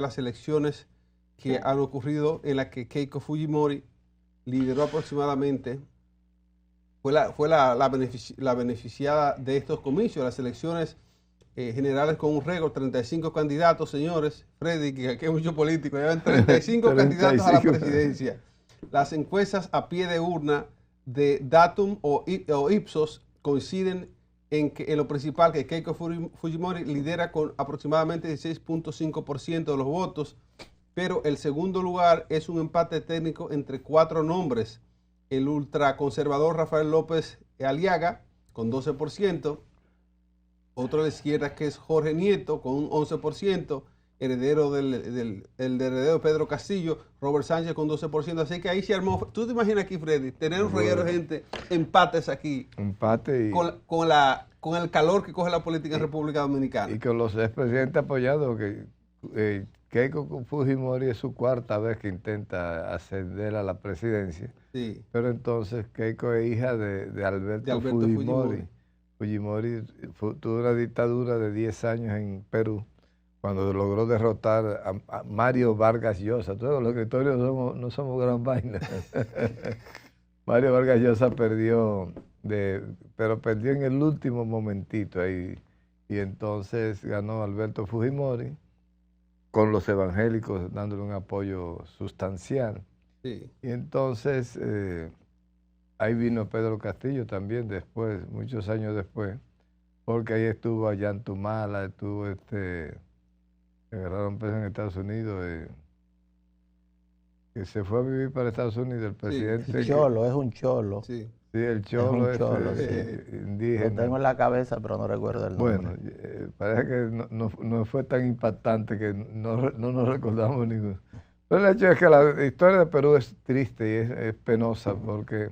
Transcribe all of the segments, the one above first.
las elecciones que han ocurrido en las que Keiko Fujimori lideró aproximadamente, fue la beneficiada de estos comicios, las elecciones generales con un récord, 35 candidatos, señores. Freddy, que aquí hay muchos políticos, llevan 35 candidatos a la presidencia. Las encuestas a pie de urna de Datum o Ipsos coinciden en lo principal, que Keiko Fujimori lidera con aproximadamente 16.5% de los votos, pero el segundo lugar es un empate técnico entre 4 nombres. El ultraconservador Rafael López Aliaga con 12%, otro de la izquierda que es Jorge Nieto con un 11%, heredero del heredero Pedro Castillo, Robert Sánchez con 12%, así que ahí se armó. ¿Tú te imaginas aquí, Freddy, tener un reguero de gente, empates aquí? Empate y... Con el calor que coge la política en República Dominicana. Y con los expresidentes apoyados, que Keiko Fujimori es su 4ª vez que intenta ascender a la presidencia. Sí. Pero entonces Keiko es hija de Alberto Fujimori. Fujimori tuvo una dictadura de 10 años en Perú, cuando logró derrotar a Mario Vargas Llosa. Todos los escritores no somos gran vaina. Mario Vargas Llosa perdió, pero perdió en el último momentito ahí. Y entonces ganó Alberto Fujimori, con los evangélicos dándole un apoyo sustancial. Sí. Y entonces ahí vino Pedro Castillo también después, muchos años después, porque ahí estuvo Ollantumala, estuvo que agarraron preso en Estados Unidos, que se fue a vivir para Estados Unidos, el presidente. Sí, el cholo, es un cholo. Sí. Sí, el cholo es un cholo, indígena. Lo tengo en la cabeza, pero no recuerdo el nombre. Bueno, parece que no fue tan impactante que no nos recordamos ninguno. Pero el hecho es que la historia de Perú es triste y es penosa, porque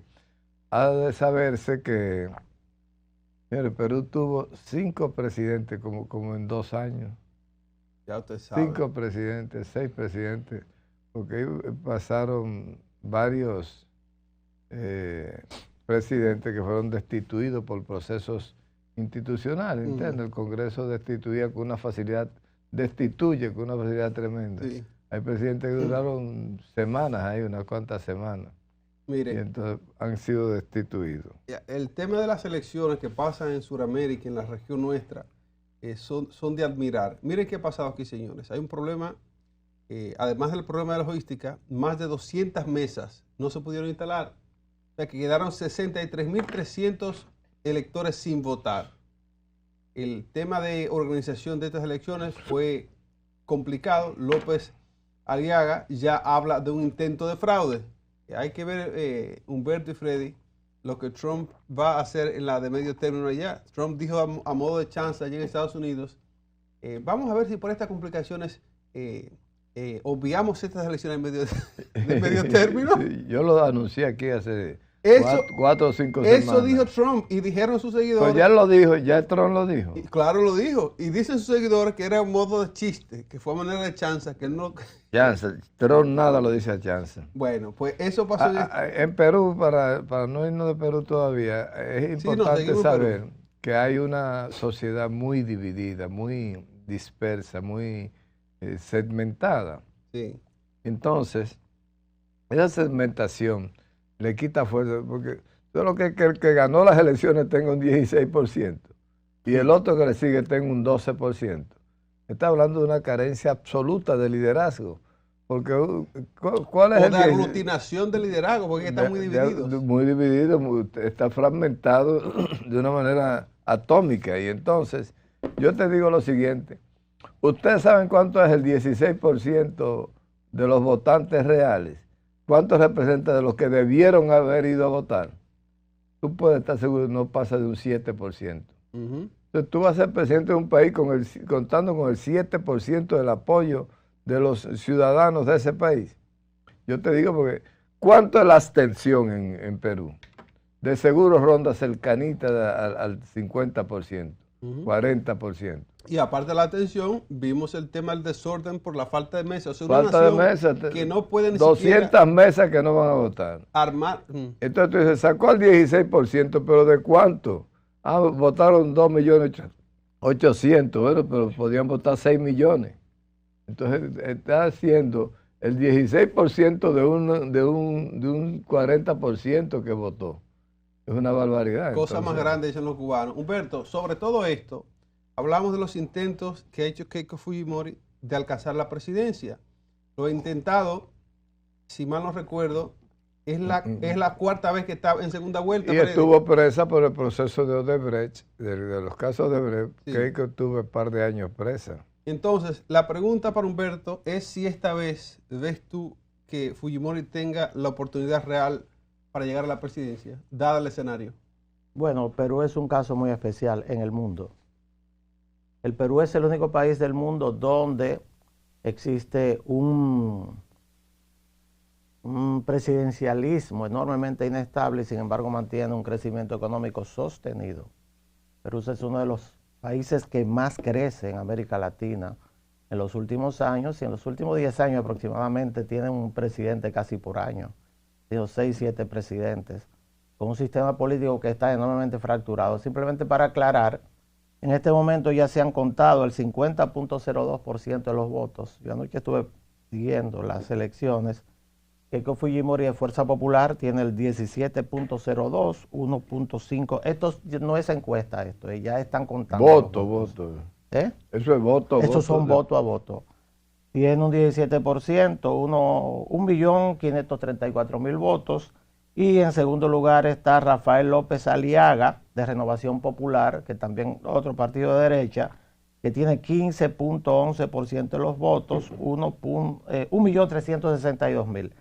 ha de saberse que mire, Perú tuvo 5 presidentes como en 2 años. Ya usted sabe. 5 presidentes, 6 presidentes, porque ahí pasaron varios presidentes que fueron destituidos por procesos institucionales, ¿entiendes? El Congreso destituye con una facilidad tremenda. Sí. Hay presidentes que duraron semanas ahí, unas cuantas semanas. Mire, Y entonces han sido destituidos. el tema de las elecciones que pasan en Sudamérica, en la región nuestra, son de admirar. Miren qué ha pasado aquí, señores. Hay un problema, además del problema de la logística, más de 200 mesas no se pudieron instalar. O sea, que quedaron 63.300 electores sin votar. El tema de organización de estas elecciones fue complicado. López Aliaga ya habla de un intento de fraude. Hay que ver, Humberto y Freddy, lo que Trump va a hacer en la de medio término allá. Trump dijo a modo de chance allí en Estados Unidos, vamos a ver si por estas complicaciones obviamos estas elecciones de medio término. Sí, yo lo anuncié aquí hace 4 o 5 semanas. Eso dijo Trump y dijeron sus seguidores. Pues ya lo dijo, ya Trump lo dijo. Y claro, lo dijo. Y dicen sus seguidores que era un modo de chiste, que fue a manera de chanza, que él no... Chance, Trump nada lo dice a chance. Bueno, pues eso pasó. En Perú, para no irnos de Perú todavía, es importante saber que hay una sociedad muy dividida, muy dispersa, muy segmentada. Sí. Entonces, esa segmentación le quita fuerza, porque solo que el que ganó las elecciones tenga un 16% y el otro que le sigue tenga un 12%. Está hablando de una carencia absoluta de liderazgo. Porque, ¿cuál es o de aglutinación de liderazgo, porque están muy divididos. Muy dividido, está fragmentado de una manera atómica. Y entonces, yo te digo lo siguiente. ¿Ustedes saben cuánto es el 16% de los votantes reales? ¿Cuánto representa de los que debieron haber ido a votar? Tú puedes estar seguro que no pasa de un 7%. Entonces tú vas a ser presidente de un país contando con el 7% del apoyo de los ciudadanos de ese país. Yo te digo porque, ¿cuánto es la abstención en Perú? De seguro ronda cercanita al 50%, 40%. Y aparte de la atención, vimos el tema del desorden por la falta de mesas. O sea, falta de mesas. Que no pueden 200 mesas que no van a votar. Armar. Entonces tú dices, sacó al 16%, pero ¿de cuánto? Votaron 2.800.000. Bueno, pero podían votar 6 millones. Entonces está haciendo el 16% de un 40% que votó. Es una barbaridad. Cosa más grande dicen los cubanos. Humberto, sobre todo esto, hablamos de los intentos que ha hecho Keiko Fujimori de alcanzar la presidencia. Lo ha intentado, si mal no recuerdo, es la cuarta vez que está en segunda vuelta. Y estuvo presa por el proceso de Odebrecht, de los casos de Odebrecht. Sí. Keiko estuvo un par de años presa. Entonces, la pregunta para Humberto es si esta vez ves tú que Fujimori tenga la oportunidad real para llegar a la presidencia, dado el escenario. Bueno, Perú es un caso muy especial en el mundo. El Perú es el único país del mundo donde existe un presidencialismo enormemente inestable y sin embargo mantiene un crecimiento económico sostenido. Perú es uno de los países que más crece en América Latina en los últimos años, y en los últimos 10 años aproximadamente tienen un presidente casi por año. Digo, 6, 7 presidentes, con un sistema político que está enormemente fracturado. Simplemente para aclarar, en este momento ya se han contado el 50.02% de los votos. Yo anoche estuve siguiendo las elecciones. Keiko Fujimori de Fuerza Popular tiene el 17.02, 1.5. Esto no es encuesta, esto, ya están contando. Voto. ¿Eh? Eso es voto. Estos son voto a voto. Tiene un 17%, 1.534.000 votos. Y en segundo lugar está Rafael López Aliaga, de Renovación Popular, que también otro partido de derecha, que tiene 15.11% de los votos, 1.362.000.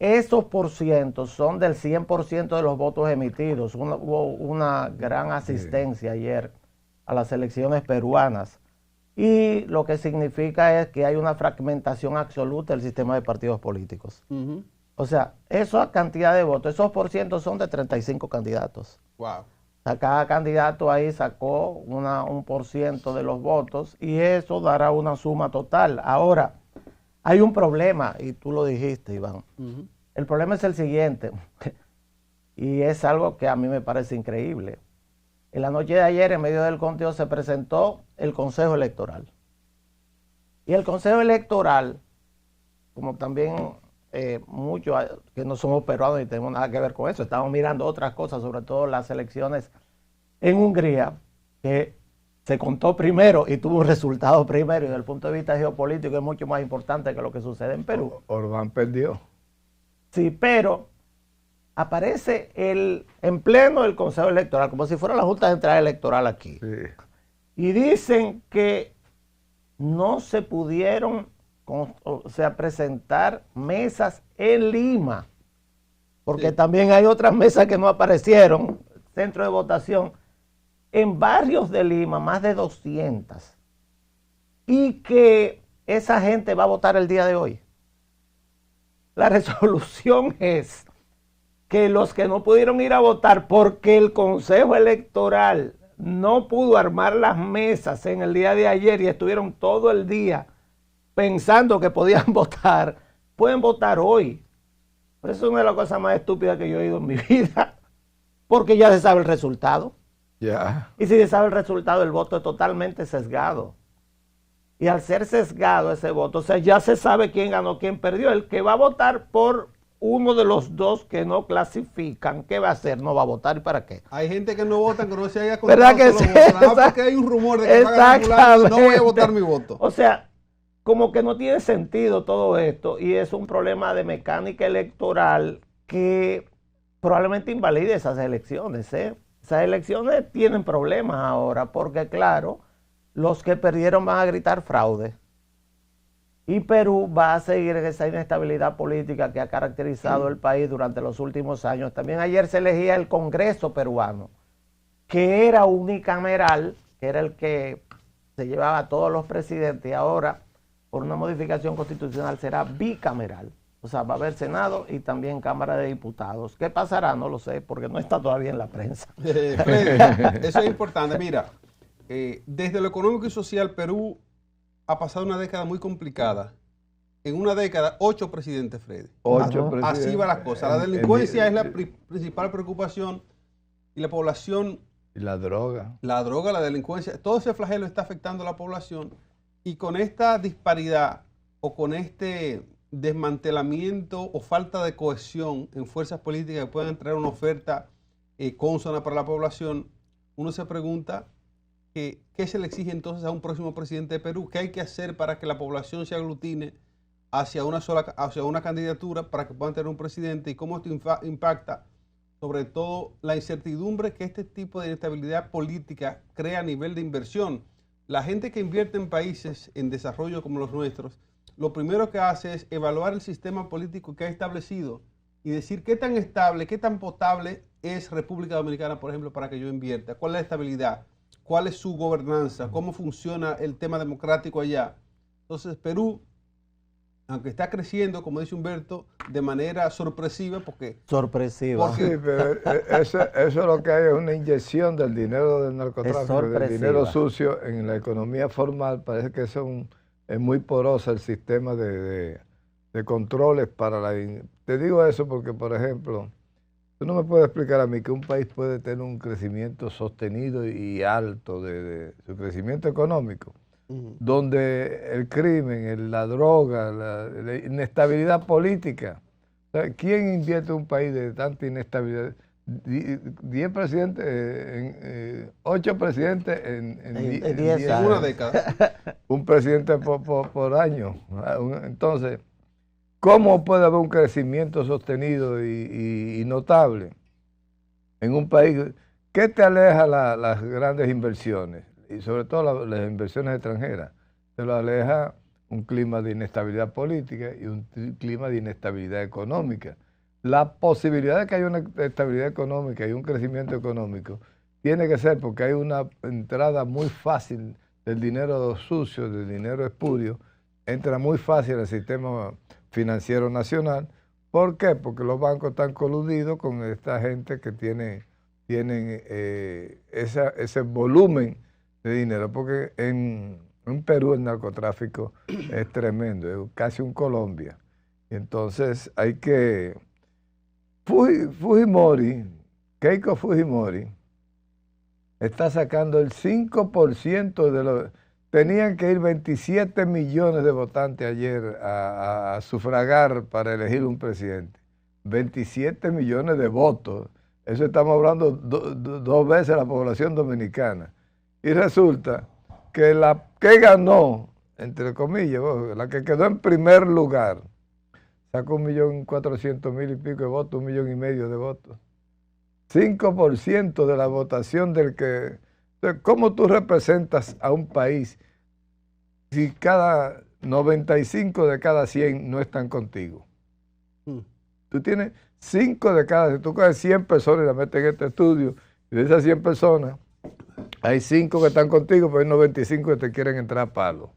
Esos porcientos son del 100% de los votos emitidos. Hubo una gran asistencia ayer a las elecciones peruanas. Y lo que significa es que hay una fragmentación absoluta del sistema de partidos políticos. O sea, esa cantidad de votos, esos porcientos son de 35 candidatos. Wow. O sea, cada candidato ahí sacó un porciento de los votos y eso dará una suma total. Ahora, hay un problema, y tú lo dijiste, Iván. El problema es el siguiente, y es algo que a mí me parece increíble. En la noche de ayer, en medio del conteo, se presentó el Consejo Electoral. Y el Consejo Electoral, como también muchos que no somos peruanos y tenemos nada que ver con eso, estamos mirando otras cosas, sobre todo las elecciones en Hungría, que se contó primero y tuvo un resultado primero, y desde el punto de vista geopolítico es mucho más importante que lo que sucede en Perú. Orbán perdió. Sí, pero aparece en pleno el Consejo Electoral, como si fuera la Junta Central Electoral aquí. Sí. Y dicen que no se pudieron presentar mesas en Lima, porque también hay otras mesas que no aparecieron, centro de votación, en barrios de Lima, más de 200, y que esa gente va a votar el día de hoy. La resolución es que los que no pudieron ir a votar porque el Consejo Electoral no pudo armar las mesas en el día de ayer y estuvieron todo el día pensando que podían votar, pueden votar hoy. Pero eso es una de las cosas más estúpidas que yo he oído en mi vida, porque ya se sabe el resultado. Yeah. Y si se sabe el resultado, el voto es totalmente sesgado. Y al ser sesgado ese voto, o sea, ya se sabe quién ganó, quién perdió. El que va a votar por uno de los dos que no clasifican, ¿qué va a hacer? No va a votar, ¿y para qué? Hay gente que no vota, que no se haya contado. ¿Verdad que sí? Porque hay un rumor de que no voy a votar mi voto. O sea, como que no tiene sentido todo esto, y es un problema de mecánica electoral que probablemente invalide esas elecciones, ¿eh? Esas elecciones tienen problemas ahora, porque claro, los que perdieron van a gritar fraude. Y Perú va a seguir en esa inestabilidad política que ha caracterizado el país durante los últimos años. También ayer se elegía el Congreso peruano, que era unicameral, que era el que se llevaba a todos los presidentes, y ahora, por una modificación constitucional, será bicameral. O sea, va a haber Senado y también Cámara de Diputados. ¿Qué pasará? No lo sé, porque no está todavía en la prensa. Eso es importante. Mira, desde lo económico y social, Perú ha pasado una década muy complicada. En una década, 8 presidentes, Freddy. 8 presidentes. Así va la cosa. La delincuencia es la principal preocupación, y la población... Y la droga. La droga, la delincuencia, todo ese flagelo está afectando a la población. Y con esta disparidad o con este desmantelamiento o falta de cohesión en fuerzas políticas que puedan traer una oferta consona para la población, uno se pregunta qué se le exige entonces a un próximo presidente de Perú, qué hay que hacer para que la población se aglutine hacia una candidatura para que puedan tener un presidente, y cómo esto impacta sobre todo la incertidumbre que este tipo de inestabilidad política crea a nivel de inversión. La gente que invierte en países en desarrollo como los nuestros, lo primero que hace es evaluar el sistema político que ha establecido y decir qué tan estable, qué tan potable es República Dominicana, por ejemplo, para que yo invierta, cuál es la estabilidad, cuál es su gobernanza, cómo funciona el tema democrático allá. Entonces, Perú, aunque está creciendo, como dice Humberto, de manera sorpresiva, Sorpresiva. Sí, pero eso lo que hay es una inyección del dinero del narcotráfico, del dinero sucio en la economía formal. Parece que eso es muy porosa el sistema de controles para la... Te digo eso porque, por ejemplo, tú no me puedes explicar a mí que un país puede tener un crecimiento sostenido y alto de su crecimiento económico, donde el crimen, la droga, la inestabilidad política. O sea, ¿quién invierte en un país de tanta inestabilidad? 10 presidentes, 8 presidentes en 10 años. Una década. Un presidente por año. Entonces, ¿cómo puede haber un crecimiento sostenido y notable en un país? ¿Qué te aleja las grandes inversiones? Y sobre todo las inversiones extranjeras, se lo aleja un clima de inestabilidad política y un clima de inestabilidad económica. La posibilidad de que haya una estabilidad económica y un crecimiento económico tiene que ser porque hay una entrada muy fácil del dinero sucio, del dinero espurio, entra muy fácil al sistema financiero nacional. ¿Por qué? Porque los bancos están coludidos con esta gente que tienen ese volumen de dinero, porque en Perú el narcotráfico es tremendo, es casi un Colombia. Y entonces hay que... Keiko Fujimori, está sacando el 5% de los... Tenían que ir 27 millones de votantes ayer a sufragar para elegir un presidente. 27 millones de votos. Eso estamos hablando dos veces la población dominicana. Y resulta que la que ganó, entre comillas, la que quedó en primer lugar, sacó 1.400.000 y pico de votos, 1,5 millones de votos. 5% de la votación del que... Entonces, ¿cómo tú representas a un país si cada 95 de cada 100 no están contigo? Tú tienes 5 de cada... Si tú coges 100 personas y las metes en este estudio, y de esas 100 personas, hay 5 que están contigo, pero hay 95 que te quieren entrar a palo.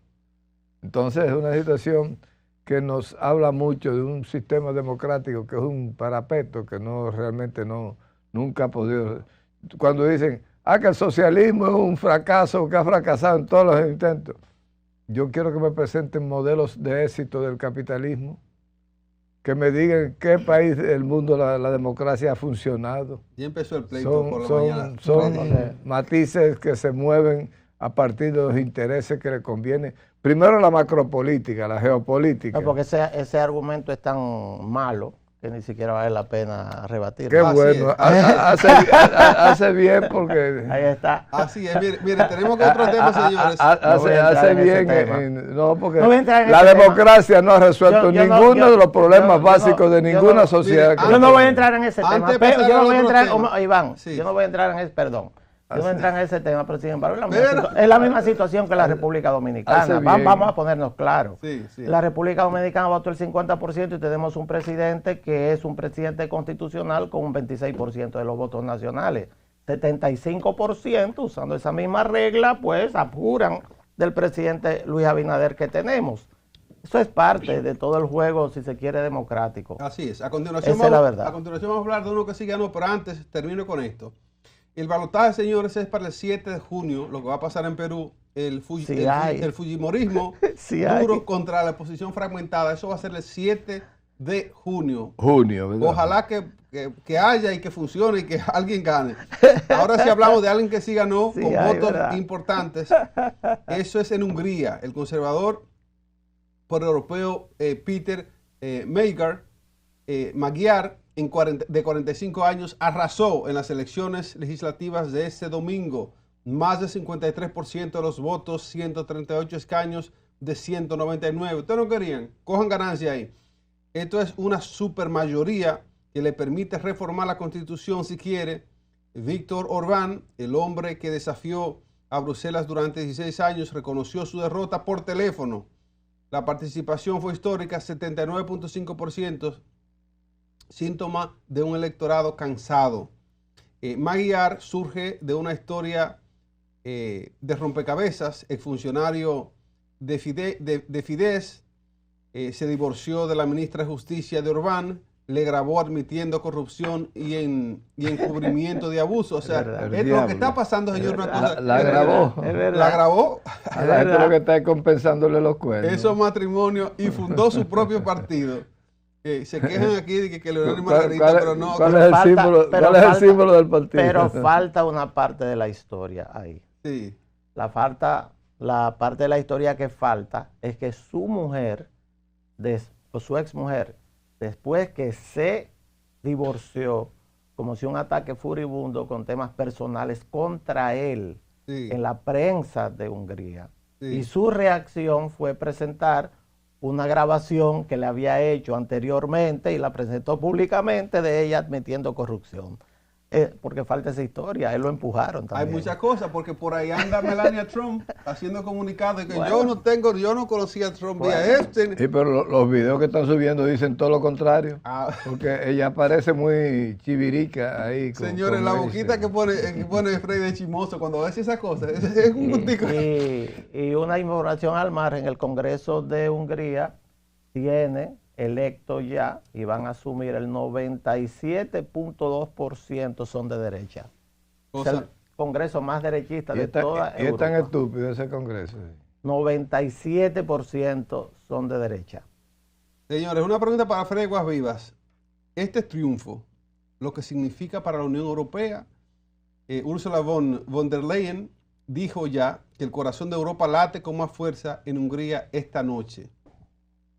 Entonces es una situación que nos habla mucho de un sistema democrático que es un parapeto, que realmente nunca ha podido... Cuando dicen, que el socialismo es un fracaso, que ha fracasado en todos los intentos. Yo quiero que me presenten modelos de éxito del capitalismo, que me digan en qué país del mundo la democracia ha funcionado. Ya empezó el pleito por la mañana. Son matices que se mueven a partir de los intereses que le conviene. Primero la macropolítica, la geopolítica. No, porque ese argumento es tan malo que ni siquiera vale la pena rebatirlo. Qué bueno, hace bien porque... Ahí está. Así es, mire, tenemos que otro tema, señores. Hace bien, no, porque la democracia no ha resuelto ninguno de los problemas básicos de ninguna sociedad. Yo no voy a entrar en ese tema, pero yo no voy a entrar, Iván, yo no voy a entrar en ese, perdón. Yo no entro en ese tema, pero sin embargo es la misma situación que la República Dominicana. Vamos a ponernos claros. La República Dominicana votó el 50% y tenemos un presidente que es un presidente constitucional con un 26% de los votos nacionales. 75%, usando esa misma regla, pues apuran del presidente Luis Abinader que tenemos. Eso es parte de todo el juego, si se quiere, democrático. Así es. A continuación, esa es la verdad. A continuación vamos a hablar de uno que sí ganó, pero antes termino con esto. El balotaje, señores, es para el 7 de junio, lo que va a pasar en Perú, el fujimorismo duro contra la oposición fragmentada. Eso va a ser el 7 de junio. ¿Verdad? Ojalá que haya y que funcione y que alguien gane. Ahora sí hablamos de alguien que sí ganó Sí, con ay, votos ¿verdad? importantes. Eso es en Hungría. El conservador pro-europeo Peter Magyar, de 45 años, arrasó en las elecciones legislativas de este domingo. Más del 53% de los votos, 138 escaños de 199. Ustedes no querían, cojan ganancia ahí. Esto es una supermayoría que le permite reformar la Constitución si quiere. Víctor Orbán, el hombre que desafió a Bruselas durante 16 años, reconoció su derrota por teléfono. La participación fue histórica, 79.5%, síntoma de un electorado cansado. Magyar surge de una historia de rompecabezas. El funcionario de Fidesz se divorció de la ministra de Justicia de Orbán, le grabó admitiendo corrupción y encubrimiento de abuso. O sea, es lo que está pasando, señor. Una cosa, La grabó. Es verdad. la grabó. A la gente lo que está es compensándole los cuernos. Esos matrimonios y fundó su propio partido. Se quejan aquí de que Leonel y Margarita, pero no. ¿Cuál es el símbolo, pero cuál es el falta- símbolo del partido? Pero falta una parte de la historia ahí. Sí. La parte de la historia que falta es que su mujer, o su exmujer, después que se divorció, como si un ataque furibundo con temas personales contra él Sí. en la prensa de Hungría. Sí. Y su reacción fue presentar una grabación que le había hecho anteriormente y la presentó públicamente de ella admitiendo corrupción. Porque falta esa historia, él lo empujaron Hay también. muchas cosas, porque por ahí anda Melania Trump haciendo comunicados de que Bueno. yo no conocía a Trump Bueno. vía Epstein. Sí, pero los videos que están subiendo dicen todo lo contrario. Ah, Porque ella parece muy chivirica ahí. señores, la boquita que pone Freddy de chimoso cuando hace esas cosas, es un gustico. Y una información al margen, el Congreso de Hungría tiene electo ya y van a asumir el 97.2% son de derecha. Es el Congreso más derechista Y de es toda tan Europa. estúpido ese Congreso. 97% son de derecha. Señores, una pregunta para Freddy Guasvivas. Este triunfo, lo que significa para la Unión Europea, Ursula von der Leyen dijo ya que el corazón de Europa late con más fuerza en Hungría esta noche.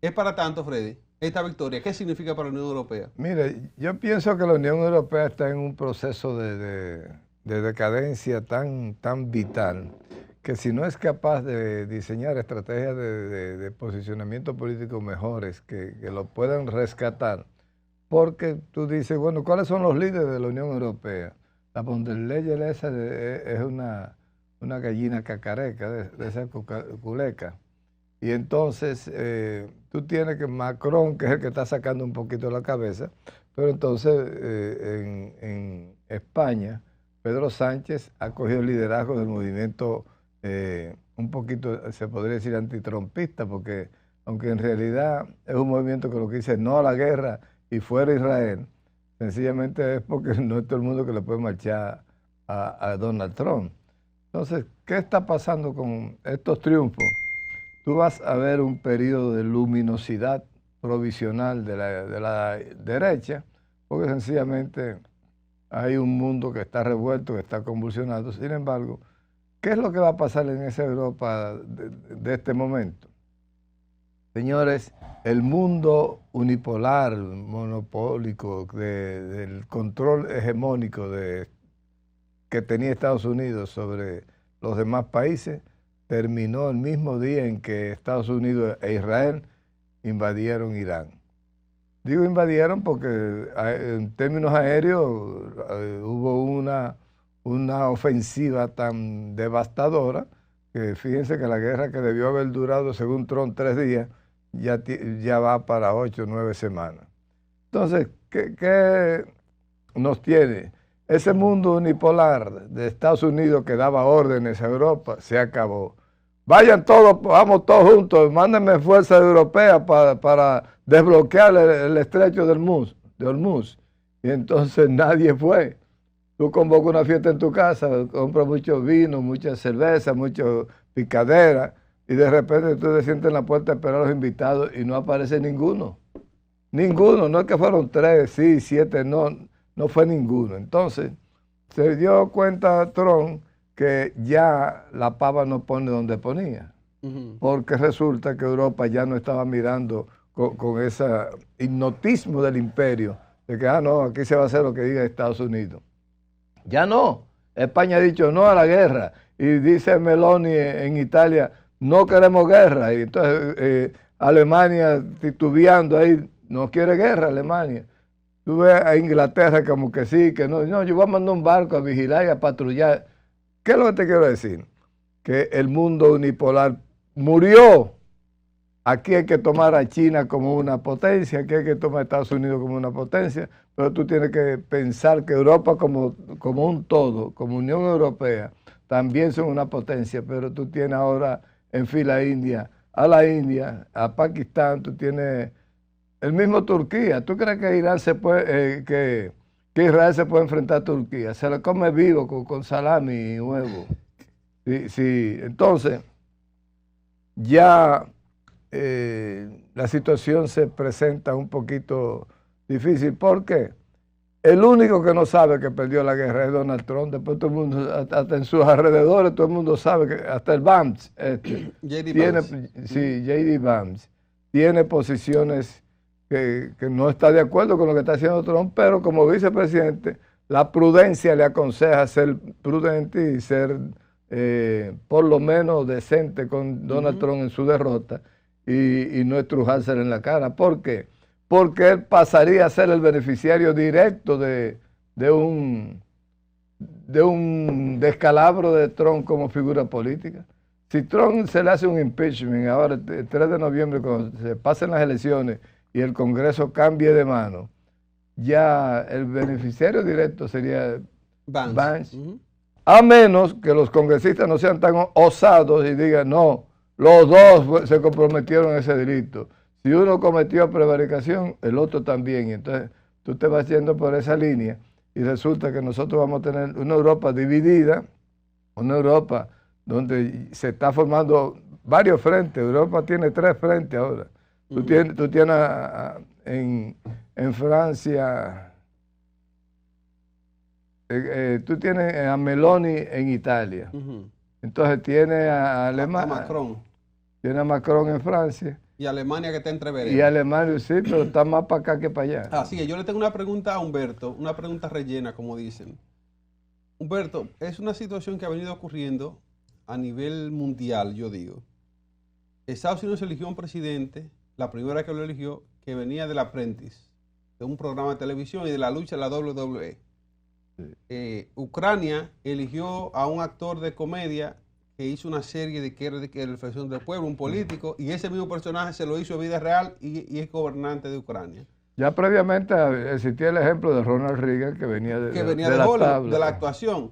¿Es para tanto, Freddy, esta victoria? ¿Qué significa para la Unión Europea? Mire, yo pienso que la Unión Europea está en un proceso de decadencia tan vital que si no es capaz de diseñar estrategias de posicionamiento político mejores que lo puedan rescatar, porque tú dices, bueno, ¿cuáles son los líderes de la Unión Europea? La von der Leyen esa es una gallina cacareca, de esa culeca. Y entonces tú tienes que Macron, que es el que está sacando un poquito la cabeza, pero entonces en España, Pedro Sánchez ha cogido el liderazgo del movimiento un poquito, se podría decir, antitrumpista, porque aunque en realidad es un movimiento que lo que dice no a la guerra y fuera Israel, sencillamente es porque no es todo el mundo que le puede marchar a Donald Trump. Entonces, ¿qué está pasando con estos triunfos? Tú vas a ver un periodo de luminosidad provisional de la derecha, porque sencillamente hay un mundo que está revuelto, que está convulsionado. Sin embargo, ¿qué es lo que va a pasar en esa Europa de este momento? Señores, el mundo unipolar, monopólico, del control hegemónico que tenía Estados Unidos sobre los demás países, terminó el mismo día en que Estados Unidos e Israel invadieron Irán. Digo invadieron porque en términos aéreos hubo una ofensiva tan devastadora que fíjense que la guerra que debió haber durado, según Trump, 3 días, ya va para 8 o 9 semanas. Entonces, ¿qué nos tiene? Ese mundo unipolar de Estados Unidos que daba órdenes a Europa se acabó. Vayan todos, vamos todos juntos, mándenme fuerzas europeas para desbloquear el estrecho de Hormuz. Y entonces nadie fue. Tú convocas una fiesta en tu casa, compras mucho vino, mucha cerveza, mucho picadera, y de repente tú te sientes en la puerta a esperar a los invitados y no aparece ninguno. Ninguno, no es que fueron 3, sí, 7, no fue ninguno. Entonces, se dio cuenta Trump que ya la pava no pone donde ponía, porque resulta que Europa ya no estaba mirando con ese hipnotismo del imperio, de que, no, aquí se va a hacer lo que diga Estados Unidos. Ya no. España ha dicho no a la guerra, y dice Meloni en Italia, no queremos guerra, y entonces Alemania titubeando ahí, no quiere guerra Alemania. Tú ves a Inglaterra como que sí, que no, yo voy a mandar un barco a vigilar y a patrullar. ¿Qué es lo que te quiero decir? Que el mundo unipolar murió. Aquí hay que tomar a China como una potencia, aquí hay que tomar a Estados Unidos como una potencia, pero tú tienes que pensar que Europa como un todo, como Unión Europea, también son una potencia, pero tú tienes ahora en fila a la India, a Pakistán, tú tienes el mismo Turquía. ¿Tú crees que Irán que Israel se puede enfrentar a Turquía? Se lo come vivo con salami y huevo. Sí. Entonces, ya la situación se presenta un poquito difícil. ¿Por qué? El único que no sabe que perdió la guerra es Donald Trump. Después todo el mundo, hasta en sus alrededores, todo el mundo sabe que hasta el Vance, J.D. Vance, tiene posiciones que no está de acuerdo con lo que está haciendo Trump, pero como vicepresidente, la prudencia le aconseja ser prudente y ser por lo menos decente con Donald Trump en su derrota y no estrujársela en la cara. ¿Por qué? Porque él pasaría a ser el beneficiario directo de un descalabro de Trump como figura política. Si Trump se le hace un impeachment ahora, el 3 de noviembre, cuando se pasen las elecciones y el Congreso cambie de mano, ya el beneficiario directo sería Vance. A menos que los congresistas no sean tan osados y digan, no, los dos se comprometieron a ese delito. Si uno cometió prevaricación, el otro también. Y entonces tú te vas yendo por esa línea y resulta que nosotros vamos a tener una Europa dividida, una Europa donde se está formando varios frentes. Europa tiene 3 frentes ahora. Tú tienes en Francia, tú tienes a Meloni en Italia. Entonces tiene a Alemania. Macron. Tiene a Macron en Francia. Y Alemania que está entre veremos. Y Alemania sí, pero está más para acá que para allá. Así es, yo le tengo una pregunta a Humberto, una pregunta rellena, como dicen. Humberto, es una situación que ha venido ocurriendo a nivel mundial, yo digo. Estados Unidos eligió un presidente, la primera que lo eligió, que venía del Apprentice, de un programa de televisión y de la lucha de la WWE. Ucrania eligió a un actor de comedia que hizo una serie de que era de reflexión del pueblo, un político, y ese mismo personaje se lo hizo en vida real y es gobernante de Ucrania. Ya previamente existía el ejemplo de Ronald Reagan que venía de Hollywood, de la actuación.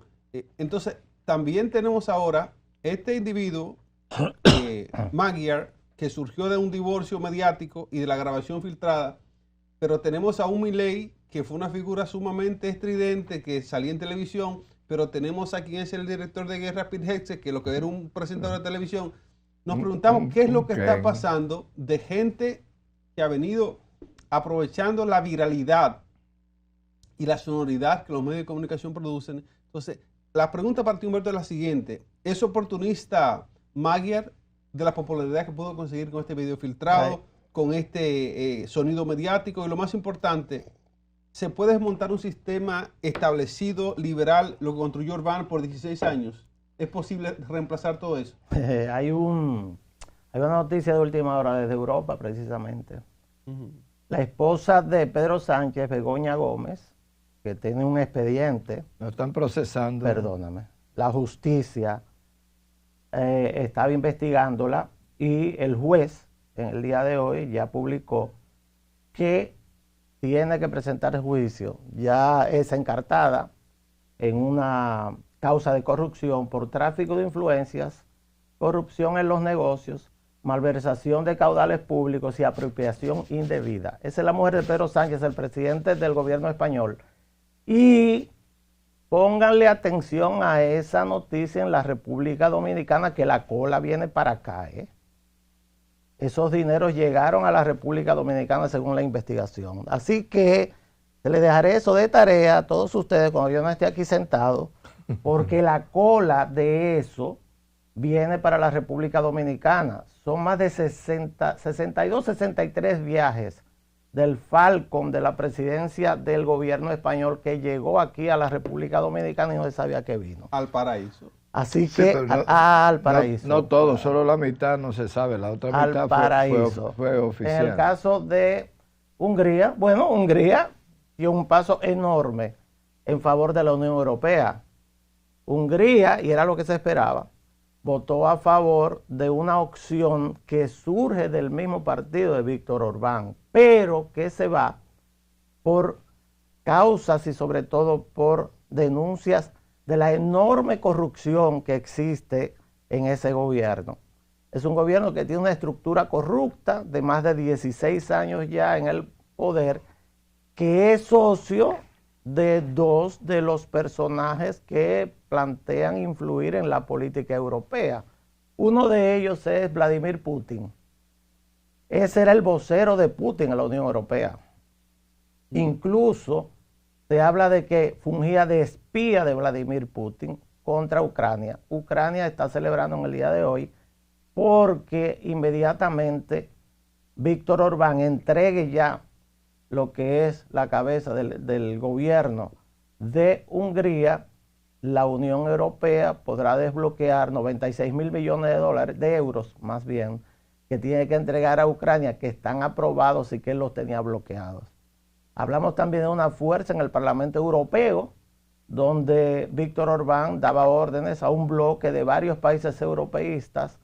Entonces, también tenemos ahora este individuo, Magyar, que surgió de un divorcio mediático y de la grabación filtrada, pero tenemos a un Milei que fue una figura sumamente estridente, que salía en televisión, pero tenemos a quien es el director de guerra, Pete Hegseth, que lo que era un presentador de televisión. Nos preguntamos qué es lo que está pasando de gente que ha venido aprovechando la viralidad y la sonoridad que los medios de comunicación producen. Entonces, la pregunta para ti, Humberto, es la siguiente. ¿Es oportunista Magyar de la popularidad que pudo conseguir con este video filtrado, con este sonido mediático? Y lo más importante, ¿se puede desmontar un sistema establecido, liberal, lo que construyó Orbán por 16 años? ¿Es posible reemplazar todo eso? Hay una noticia de última hora desde Europa, precisamente. La esposa de Pedro Sánchez, Begoña Gómez, que tiene un expediente. Lo están procesando. Perdóname. La justicia estaba investigándola y el juez, en el día de hoy, ya publicó que tiene que presentar el juicio. Ya es encartada en una causa de corrupción por tráfico de influencias, corrupción en los negocios, malversación de caudales públicos y apropiación indebida. Esa es la mujer de Pedro Sánchez, el presidente del gobierno español. Y pónganle atención a esa noticia en la República Dominicana, que la cola viene para acá. esos dineros llegaron a la República Dominicana según la investigación. Así que se les dejaré eso de tarea a todos ustedes cuando yo no esté aquí sentado, porque la cola de eso viene para la República Dominicana. Son más de 62, 63 viajes del Falcon de la presidencia del gobierno español que llegó aquí a la República Dominicana y no se sabía que vino. Al paraíso. Así Sí, que pero no- al paraíso. No todo, solo la mitad no se sabe, la otra Al mitad paraíso. fue En oficial. el caso de Hungría, bueno, Hungría dio un paso enorme en favor de la Unión Europea. Hungría, y era lo que se esperaba, votó a favor de una opción que surge del mismo partido de Víctor Orbán, pero que se va por causas y sobre todo por denuncias de la enorme corrupción que existe en ese gobierno. Es un gobierno que tiene una estructura corrupta de más de 16 años ya en el poder, que es socio de dos de los personajes que plantean influir en la política europea. Uno de ellos es Vladimir Putin. Ese era el vocero de Putin en la Unión Europea. Incluso se habla de que fungía de espía de Vladimir Putin contra Ucrania. Ucrania está celebrando en el día de hoy porque inmediatamente Víctor Orbán entregue ya lo que es la cabeza del gobierno de Hungría, la Unión Europea podrá desbloquear 96 mil millones de dólares, de euros más bien, que tiene que entregar a Ucrania, que están aprobados y que él los tenía bloqueados. Hablamos también de una fuerza en el Parlamento Europeo, donde Víctor Orbán daba órdenes a un bloque de varios países europeístas,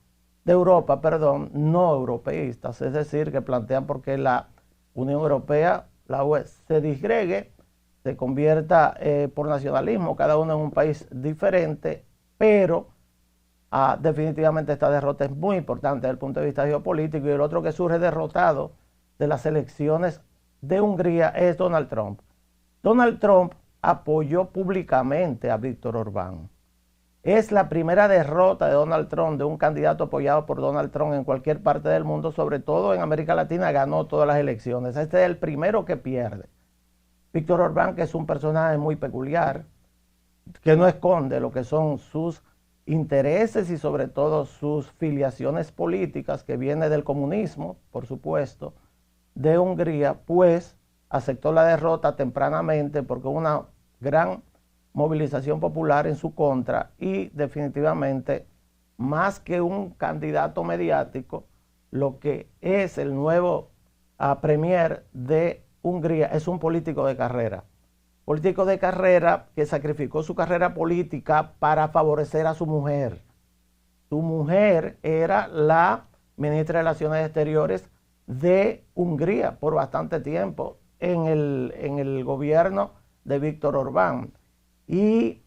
de Europa, perdón, no europeístas, es decir, que plantean por qué la Unión Europea, la UE, se disgregue, se convierta por nacionalismo, cada uno en un país diferente, pero definitivamente esta derrota es muy importante desde el punto de vista geopolítico. Y el otro que surge derrotado de las elecciones de Hungría es Donald Trump. Donald Trump apoyó públicamente a Víctor Orbán. Es la primera derrota de Donald Trump, de un candidato apoyado por Donald Trump en cualquier parte del mundo, sobre todo en América Latina, ganó todas las elecciones. Este es el primero que pierde. Víctor Orbán, que es un personaje muy peculiar, que no esconde lo que son sus intereses y sobre todo sus filiaciones políticas, que viene del comunismo, por supuesto, de Hungría, pues aceptó la derrota tempranamente porque hubo una gran movilización popular en su contra y definitivamente, más que un candidato mediático, lo que es el nuevo premier de Hungría es un político de carrera. Político de carrera que sacrificó su carrera política para favorecer a su mujer. Su mujer era la ministra de Relaciones Exteriores de Hungría por bastante tiempo en el gobierno de Víctor Orbán. Y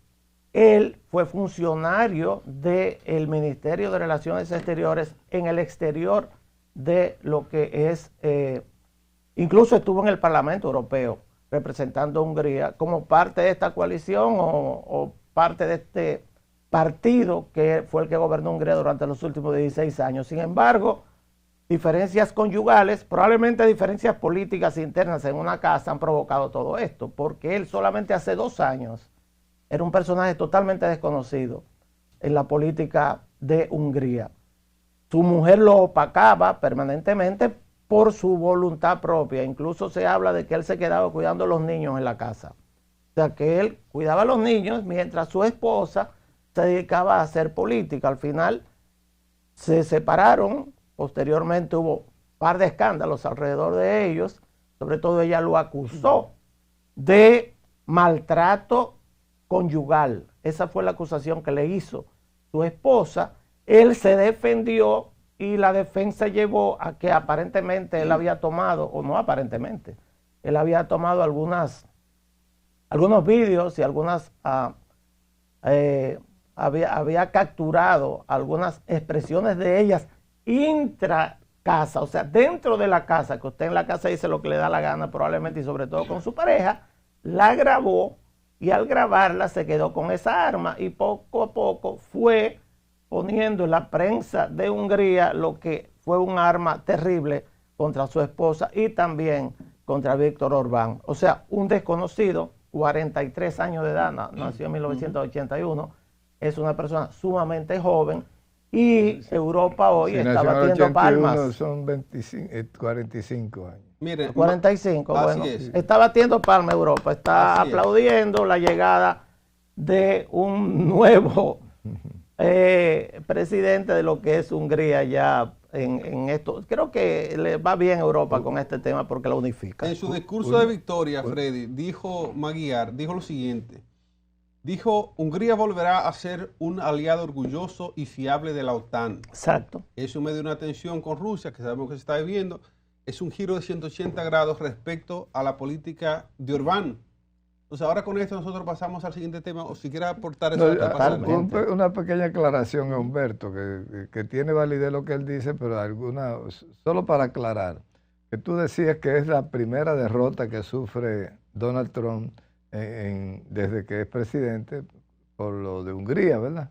él fue funcionario del Ministerio de Relaciones Exteriores en el exterior de lo que es, incluso estuvo en el Parlamento Europeo representando a Hungría como parte de esta coalición o parte de este partido que fue el que gobernó Hungría durante los últimos 16 años. Sin embargo, diferencias conyugales, probablemente diferencias políticas internas en una casa han provocado todo esto, porque él solamente hace 2 años era un personaje totalmente desconocido en la política de Hungría. Su mujer lo opacaba permanentemente por su voluntad propia. Incluso se habla de que él se quedaba cuidando a los niños en la casa. O sea, que él cuidaba a los niños mientras su esposa se dedicaba a hacer política. Al final se separaron. Posteriormente hubo un par de escándalos alrededor de ellos. Sobre todo ella lo acusó de maltrato conyugal. Esa fue la acusación que le hizo su esposa. Él se defendió y la defensa llevó a que aparentemente él había tomado, o no aparentemente, él había tomado algunos vídeos y había capturado algunas expresiones de ellas intra casa, o sea, dentro de la casa, que usted en la casa dice lo que le da la gana probablemente y sobre todo con su pareja, la grabó y al grabarla se quedó con esa arma y poco a poco fue poniendo en la prensa de Hungría lo que fue un arma terrible contra su esposa y también contra Víctor Orbán. O sea, un desconocido, 43 años de edad, nació en 1981, es una persona sumamente joven y Europa hoy Si está nació en el batiendo 81, palmas. son 45 años. Miren, 45, así bueno, es. está batiendo palma Europa, está Así es. aplaudiendo la llegada de un nuevo presidente de lo que es Hungría ya en esto. Creo que le va bien a Europa con este tema porque lo unifica. En su discurso de victoria, Freddy, dijo Magyar, dijo lo siguiente. Dijo, Hungría volverá a ser un aliado orgulloso y fiable de la OTAN. Exacto. Eso en medio de una tensión con Rusia, que sabemos que se está viviendo, es un giro de 180 grados respecto a la política de Orbán. Entonces, ahora con esto nosotros pasamos al siguiente tema, o si quiere aportar eso. Una pequeña aclaración a Humberto, que tiene validez lo que él dice, pero solo para aclarar, que tú decías que es la primera derrota que sufre Donald Trump desde que es presidente por lo de Hungría, ¿verdad?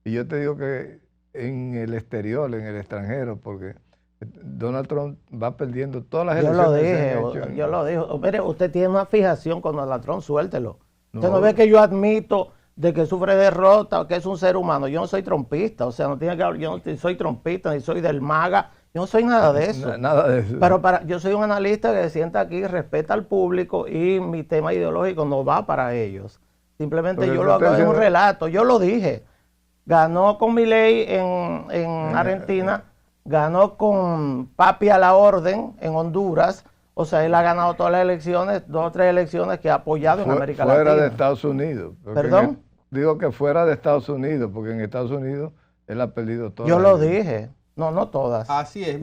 Y yo te digo que en el exterior, en el extranjero, porque Donald Trump va perdiendo todas las elecciones. Yo lo dije. Mire, usted tiene una fijación con Donald Trump, suéltelo. Usted no ve que yo admito de que sufre derrota, que es un ser humano. Yo no soy trompista, o sea, no tiene que hablar, yo no soy trompista, ni soy del MAGA, yo no soy nada de eso. Nada de eso. Pero yo soy un analista que se sienta aquí, respeta al público y mi tema ideológico no va para ellos. Simplemente yo lo hago en un relato, yo lo dije. Ganó con Milei en Argentina, ganó con Papi a la orden en Honduras. O sea, él ha ganado todas las elecciones, 2 o 3 elecciones que ha apoyado en América Latina. Fuera de Estados Unidos. ¿Perdón? Digo que fuera de Estados Unidos, porque en Estados Unidos él ha perdido todas. Yo lo dije. No todas. Así es.